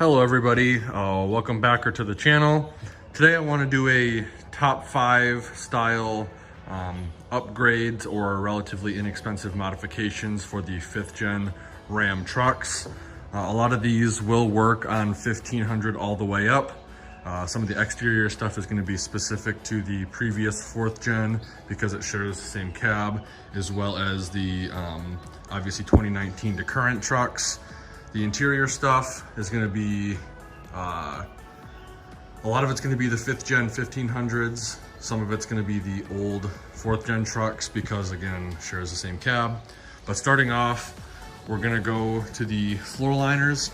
Hello everybody, welcome back to the channel. Today I want to do a top 5 style upgrades or relatively inexpensive modifications for the 5th gen Ram trucks. A lot of these will work on 1500 all the way up. Some of the exterior stuff is going to be specific to the previous 4th gen because it shares the same cab, as well as the obviously 2019 to current trucks. The interior stuff is going to be, a lot of it's going to be the 5th gen 1500s. Some of it's going to be the old 4th gen trucks because, again, shares the same cab. But starting off, we're going to go to the floor liners.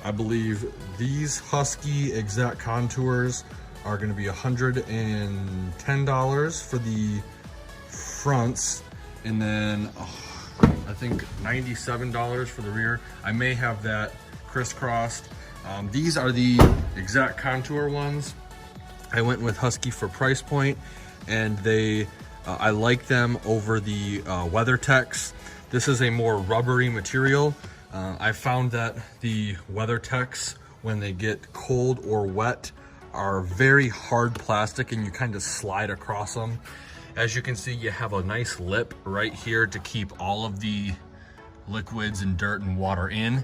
I believe these Husky exact contours are going to be $110 for the fronts, and then I think $97 for the rear. I may have that crisscrossed. These are the exact contour ones. I went with Husky for price point, and I like them over the WeatherTechs. This is a more rubbery material. I found that the WeatherTechs, when they get cold or wet, are very hard plastic and you kind of slide across them. As you can see, you have a nice lip right here to keep all of the liquids and dirt and water in,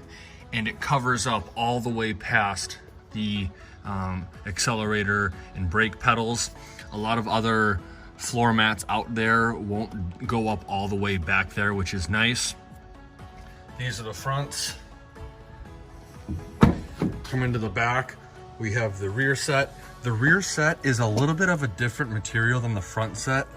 and it covers up all the way past the accelerator and brake pedals. A lot of other floor mats out there won't go up all the way back there, which is nice. These are the fronts. Come into the back, we have the rear set. The rear set is a little bit of a different material than the front set.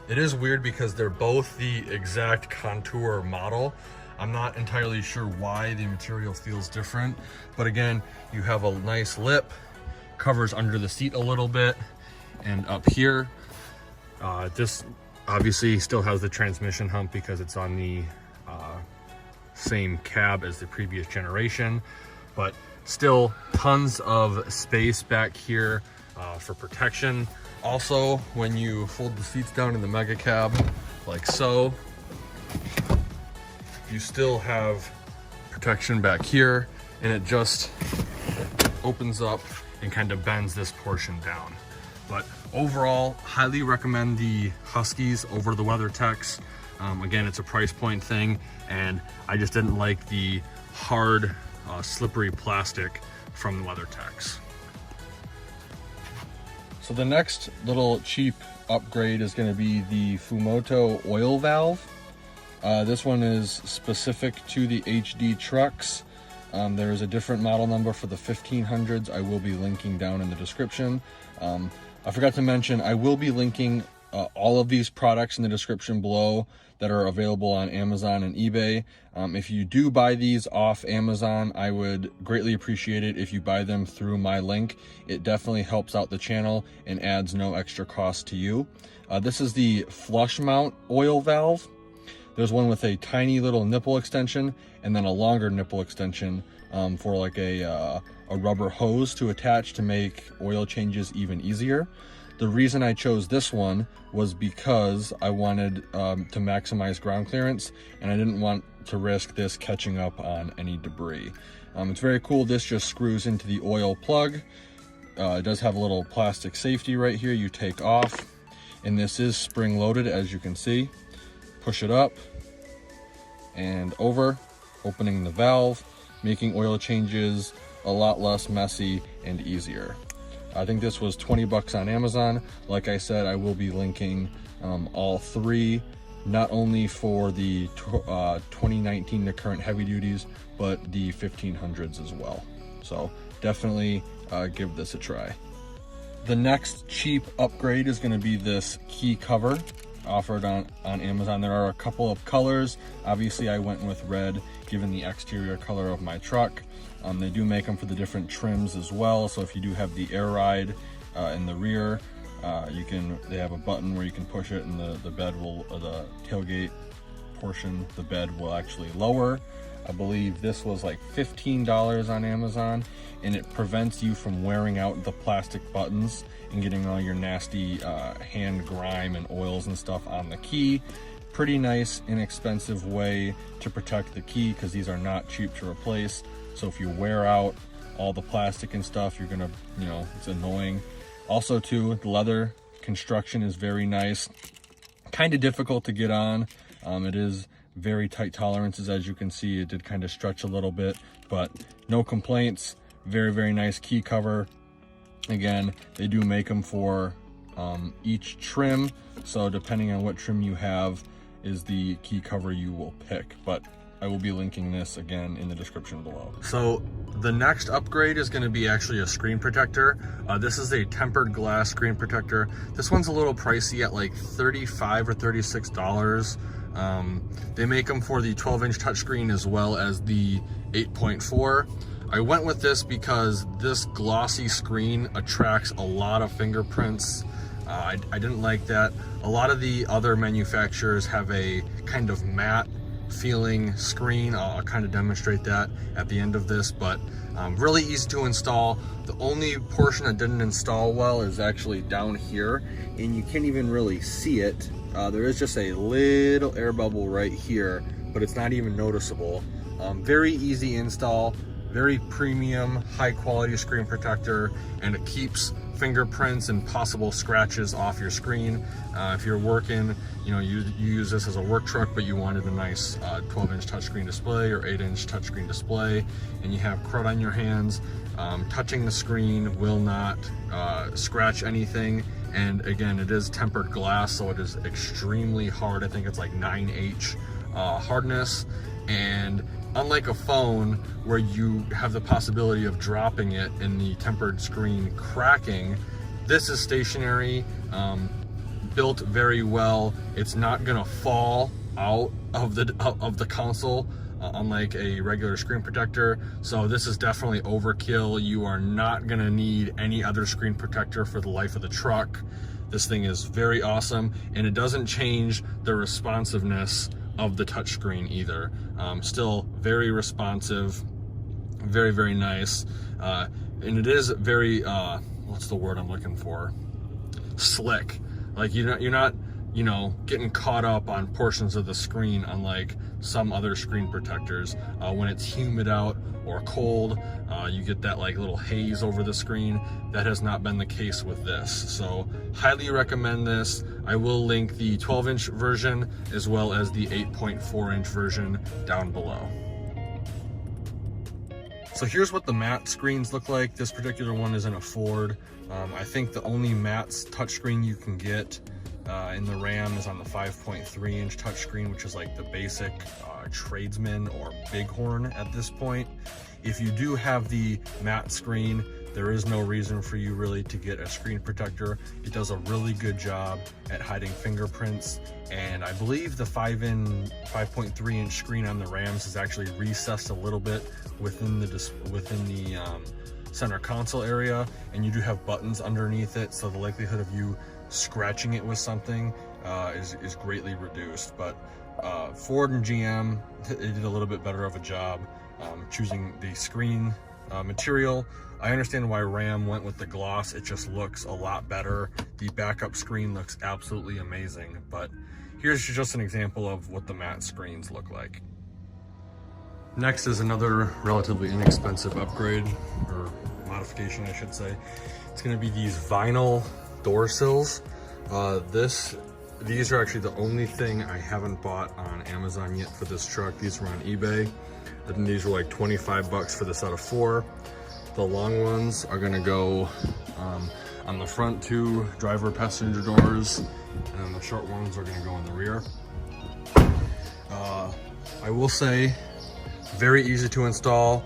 It is weird because they're both the exact contour model. I'm not entirely sure why the material feels different, but again, you have a nice lip, covers under the seat a little bit, and up here, this obviously still has the transmission hump because it's on the same cab as the previous generation, but still tons of space back here for protection. Also, when you fold the seats down in the mega cab like so, you still have protection back here, and it just opens up and kind of bends this portion down. But overall, highly recommend the Huskies over the WeatherTechs. Again, it's a price point thing, and I just didn't like the hard, slippery plastic from the WeatherTechs. So the next little cheap upgrade is going to be the Fumoto oil valve. This one is specific to the HD trucks. There is a different model number for the 1500s. I will be linking down in the description. I forgot to mention, I will be linking all of these products in the description below that are available on Amazon and eBay. If you do buy these off Amazon, I would greatly appreciate it if you buy them through my link. It definitely helps out the channel and adds no extra cost to you. This is the flush mount oil valve. There's one with a tiny little nipple extension and then a longer nipple extension for like a rubber hose to attach to make oil changes even easier. The reason I chose this one was because I wanted to maximize ground clearance, and I didn't want to risk this catching up on any debris. It's very cool. This just screws into the oil plug. It does have a little plastic safety right here you take off, and this is spring loaded, as you can see. Push it up and over, opening the valve, making oil changes a lot less messy and easier. I think this was 20 bucks on Amazon. Like I said, I will be linking all three, not only for the 2019 to current heavy duties, but the 1500s as well. So definitely give this a try. The next cheap upgrade is going to be this key cover offered on Amazon. There are a couple of colors. Obviously, I went with red, given the exterior color of my truck. They do make them for the different trims as well. So if you do have the air ride in the rear, they have a button where you can push it, and the bed will, the tailgate portion, the bed will actually lower. I believe this was like $15 on Amazon, and it prevents you from wearing out the plastic buttons and getting all your nasty hand grime and oils and stuff on the key. Pretty nice, inexpensive way to protect the key because these are not cheap to replace. So if you wear out all the plastic and stuff, you're gonna, you know, it's annoying. Also too, the leather construction is very nice. Kind of difficult to get on. It is very tight tolerances, as you can see. It did kind of stretch a little bit, but no complaints. Very, very nice key cover. Again, they do make them for each trim, so depending on what trim you have is the key cover you will pick, but I will be linking this again in the description below. So the next upgrade is going to be actually a screen protector. This is a tempered glass screen protector. This one's a little pricey at like $35 or $36. They make them for the 12-inch touchscreen as well as the 8.4. I went with this because this glossy screen attracts a lot of fingerprints. I didn't like that. A lot of the other manufacturers have a kind of matte feeling screen. I'll kind of demonstrate that at the end of this, but really easy to install. The only portion that didn't install well is actually down here, and you can't even really see it. There is just a little air bubble right here, but it's not even noticeable. Very easy install, very premium, high quality screen protector, and it keeps fingerprints and possible scratches off your screen. If you're working, you know, you use this as a work truck, but you wanted a nice 12-inch touchscreen display or 8-inch touchscreen display, and you have crud on your hands, touching the screen will not scratch anything. And again, it is tempered glass, so it is extremely hard. I think it's like 9H hardness. And unlike a phone where you have the possibility of dropping it and the tempered screen cracking, this is stationary, built very well. It's not gonna fall out of the console, unlike a regular screen protector. So this is definitely overkill. You are not gonna need any other screen protector for the life of the truck. This thing is very awesome, and it doesn't change the responsiveness of the touchscreen either. Still very responsive, very, very nice. And it is very, what's the word I'm looking for? Slick. Like you're not, you know, getting caught up on portions of the screen unlike some other screen protectors. When it's humid out or cold, you get that like little haze over the screen. That has not been the case with this. So highly recommend this. I will link the 12-inch version as well as the 8.4-inch version down below. So here's what the matte screens look like. This particular one is in a Ford. I think the only matte touchscreen you can get in the Ram is on the 5.3-inch touchscreen, which is like the basic tradesman or bighorn at this point. If you do have the matte screen, there is no reason for you really to get a screen protector. It does a really good job at hiding fingerprints, and I believe the 5.3-inch screen on the Rams is actually recessed a little bit within the center console area, and you do have buttons underneath it, so the likelihood of you scratching it with something is greatly reduced. But Ford and GM, they did a little bit better of a job choosing the screen material. I understand why Ram went with the gloss. It just looks a lot better. The backup screen looks absolutely amazing, but here's just an example of what the matte screens look like. Next is another relatively inexpensive upgrade, or modification I should say. It's gonna be these vinyl door sills. These are actually the only thing I haven't bought on Amazon yet for this truck. These were on eBay. I think these were like 25 bucks for the set of 4. The long ones are gonna go on the front 2 driver passenger doors, and then the short ones are gonna go in the rear. I will say, very easy to install.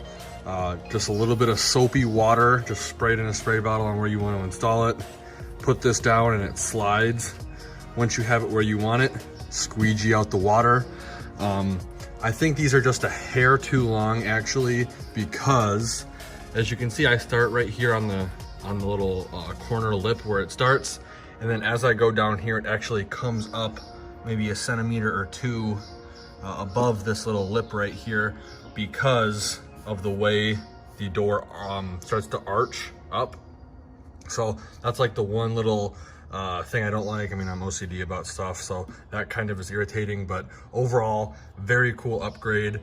Just a little bit of soapy water, just sprayed in a spray bottle on where you want to install it. Put this down and it slides. Once you have it where you want it, squeegee out the water. I think these are just a hair too long actually, because as you can see, I start right here on the little corner lip where it starts, and then as I go down here, it actually comes up maybe a centimeter or 2 above this little lip right here, because of the way the door starts to arch up. So that's like the one little thing I don't like. I mean, I'm OCD about stuff, so that kind of is irritating, but overall, very cool upgrade.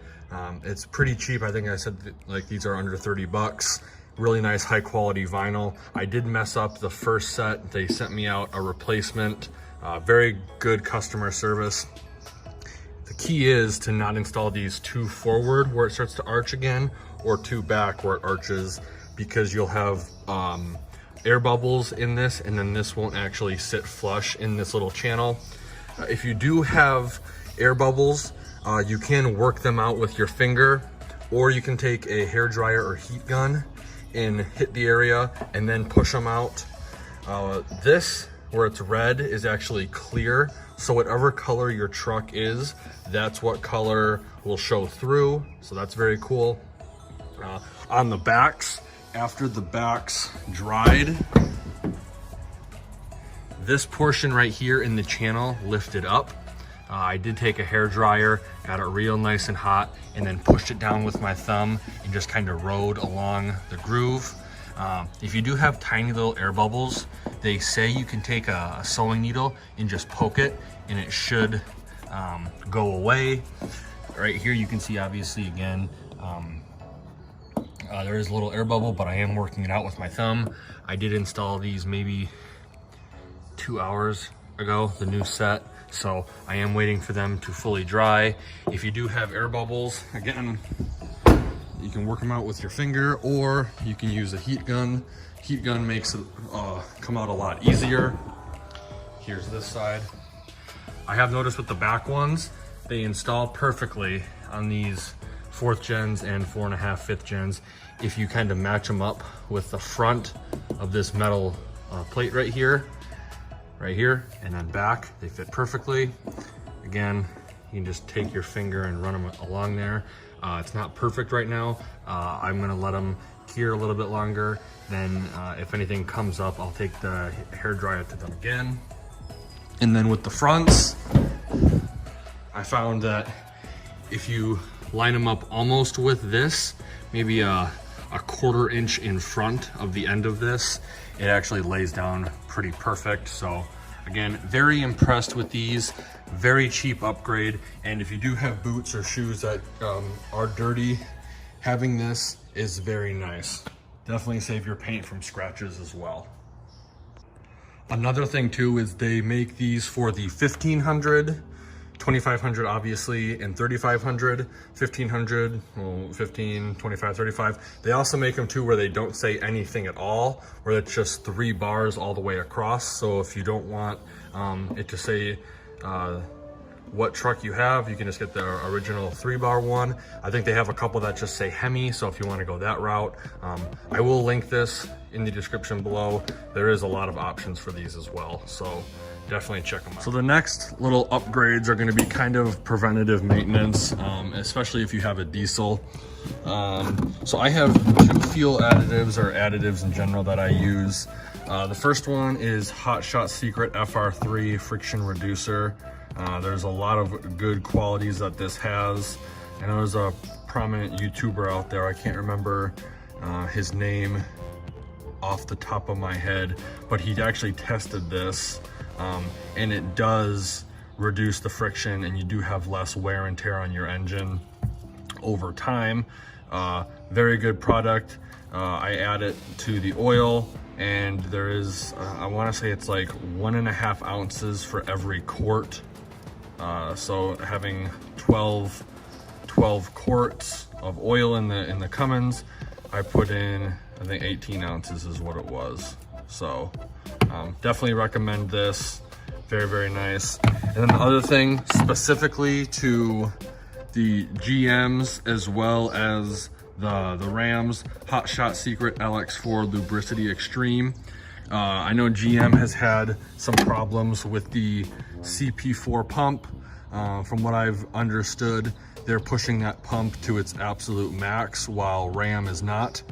It's pretty cheap. I think I said like these are under 30 bucks, Really nice high quality vinyl. I did mess up the first set. They sent me out a replacement. Very good customer service. The key is to not install these too forward where it starts to arch again, or too back where it arches, because you'll have air bubbles in this, and then this won't actually sit flush in this little channel. If you do have air bubbles, you can work them out with your finger, or you can take a hair dryer or heat gun and hit the area and then push them out. This, where it's red, is actually clear, so whatever color your truck is, that's what color will show through, so that's very cool. On the backs, after the backs dried, this portion right here in the channel lifted up. I did take a hair dryer, got it real nice and hot, and then pushed it down with my thumb and just kind of rode along the groove. If you do have tiny little air bubbles, they say you can take a sewing needle and just poke it, and it should go away. Right here you can see, obviously, again, there is a little air bubble, but I am working it out with my thumb. I did install these maybe 2 hours ago, the new set, so I am waiting for them to fully dry. If you do have air bubbles, again, you can work them out with your finger, or you can use a heat gun. Heat gun makes it come out a lot easier. Here's this side. I have noticed with the back ones, they install perfectly on these 4th gens and 4.5 5th gens if you kind of match them up with the front of this metal plate right here, and then back, they fit perfectly. Again, you can just take your finger and run them along there. It's not perfect right now. I'm gonna let them cure a little bit longer. Then if anything comes up, I'll take the hair dryer to them again. And then with the fronts, I found that if you line them up almost with this, maybe a 1/4 inch in front of the end of this, it actually lays down pretty perfect. So again, very impressed with these. Very cheap upgrade, and if you do have boots or shoes that are dirty, having this is very nice. Definitely save your paint from scratches as well. Another thing too is they make these for the 1500, 2500 obviously, and 3500, 1500, well, 15, 25, 35. They also make them too where they don't say anything at all, where it's just 3 bars all the way across. So if you don't want it to say what truck you have, you can just get the original 3-bar one. I think they have a couple that just say Hemi, so if you want to go that route, I will link this in the description below. There is a lot of options for these as well, so definitely check them out. So the next little upgrades are going to be kind of preventative maintenance, especially if you have a diesel. So I have 2 fuel additives, or additives in general, that I use. The first one is Hot Shot Secret FR3 friction reducer. There's a lot of good qualities that this has. I know there's a prominent YouTuber out there, I can't remember his name off the top of my head, but he actually tested this, and it does reduce the friction, and you do have less wear and tear on your engine over time. Very good product. I add it to the oil, and there is, I want to say it's like 1.5 ounces for every quart. So having 12 quarts of oil in the Cummins, I put in, I think 18 ounces is what it was. So definitely recommend this. Very, very nice. And then the other thing, specifically to the GMs as well as the Rams, Hot Shot Secret LX4 Lubricity Extreme. I know GM has had some problems with the CP4 pump. From what I've understood, they're pushing that pump to its absolute max, while Ram is not.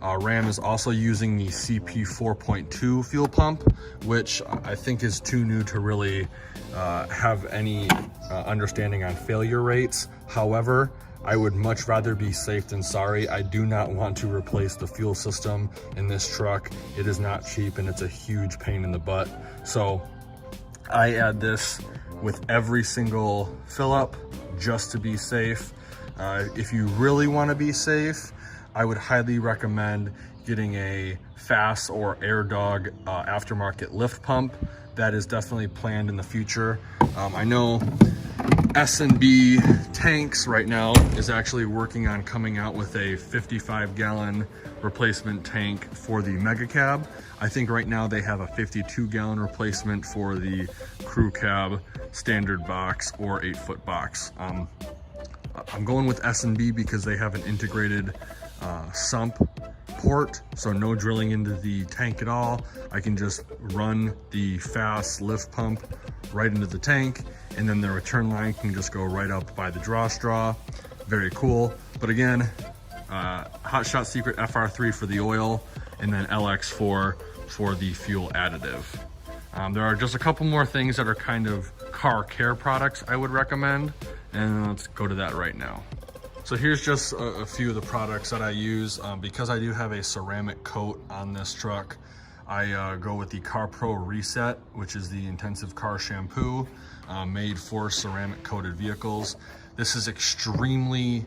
Ram is also using the CP 4.2 fuel pump, which I think is too new to really have any understanding on failure rates. However, I would much rather be safe than sorry. I do not want to replace the fuel system in this truck. It is not cheap, and it's a huge pain in the butt. So I add this with every single fill up just to be safe. If you really want to be safe, I would highly recommend getting a FASS or Air Dog aftermarket lift pump. That is definitely planned in the future. I know S&B Tanks right now is actually working on coming out with a 55-gallon replacement tank for the Mega Cab. I think right now they have a 52-gallon replacement for the Crew Cab standard box or 8-foot box. I'm going with S&B because they have an integrated sump port, so no drilling into the tank at all. I can just run the FASS lift pump right into the tank, and then the return line can just go right up by the draw straw. Very cool. But again, Hot Shot Secret FR3 for the oil, and then LX4 for the fuel additive. There are just a couple more things that are kind of car care products I would recommend, and let's go to that right now. So here's just a few of the products that I use. Because I do have a ceramic coat on this truck, I go with the CarPro Reset, which is the intensive car shampoo made for ceramic coated vehicles. This is extremely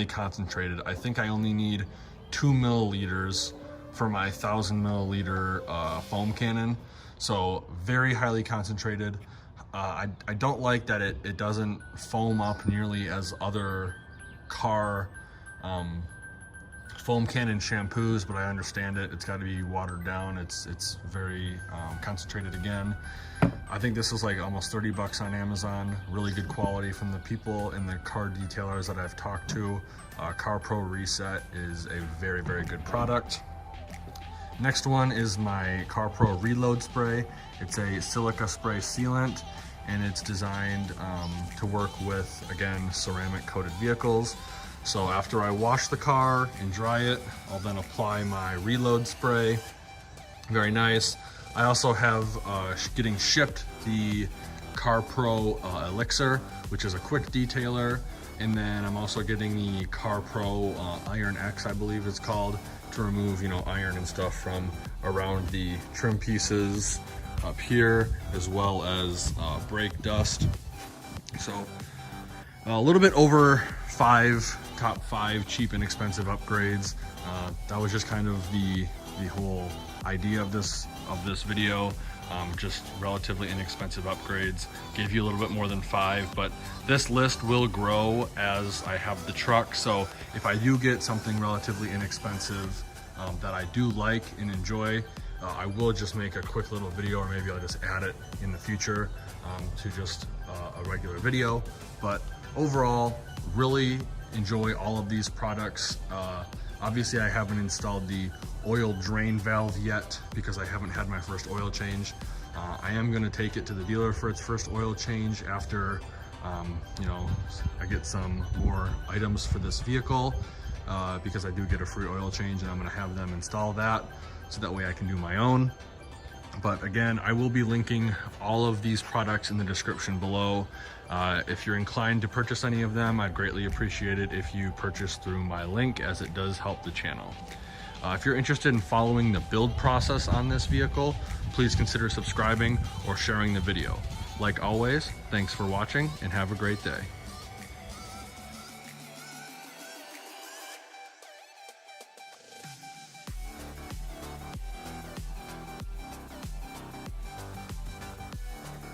concentrated. I think I only need 2 milliliters for my 1,000 milliliter foam cannon. So very highly concentrated. I don't like that it doesn't foam up nearly as other car foam cannon shampoos, but I understand it. It's got to be watered down. It's very concentrated again. I think this is like almost 30 bucks on Amazon. Really good quality from the people and the car detailers that I've talked to. CarPro Reset is a very good product. Next one is my CarPro Reload Spray. It's a silica spray sealant, and it's designed to work with, again, ceramic coated vehicles. So after I wash the car and dry it, I'll then apply my reload spray. Very nice. I also have getting shipped the CarPro Elixir, which is a quick detailer. And then I'm also getting the CarPro Iron X, I believe it's called, to remove, iron and stuff from around the trim pieces up here, as well as brake dust. So a little bit over top five cheap and expensive upgrades. That was just kind of the whole idea of this video. Just relatively inexpensive upgrades. Gave you a little bit more than 5, but this list will grow as I have the truck. So if I do get something relatively inexpensive that I do like and enjoy, I will just make a quick little video, or maybe I'll just add it in the future to just a regular video. But overall, really enjoy all of these products. Obviously, I haven't installed the oil drain valve yet because I haven't had my first oil change. I am going to take it to the dealer for its first oil change after I get some more items for this vehicle, because I do get a free oil change, and I'm going to have them install that so that way I can do my own. But again, I will be linking all of these products in the description below. If you're inclined to purchase any of them, I'd greatly appreciate it if you purchase through my link, as it does help the channel. If you're interested in following the build process on this vehicle, please consider subscribing or sharing the video. Like always, thanks for watching and have a great day.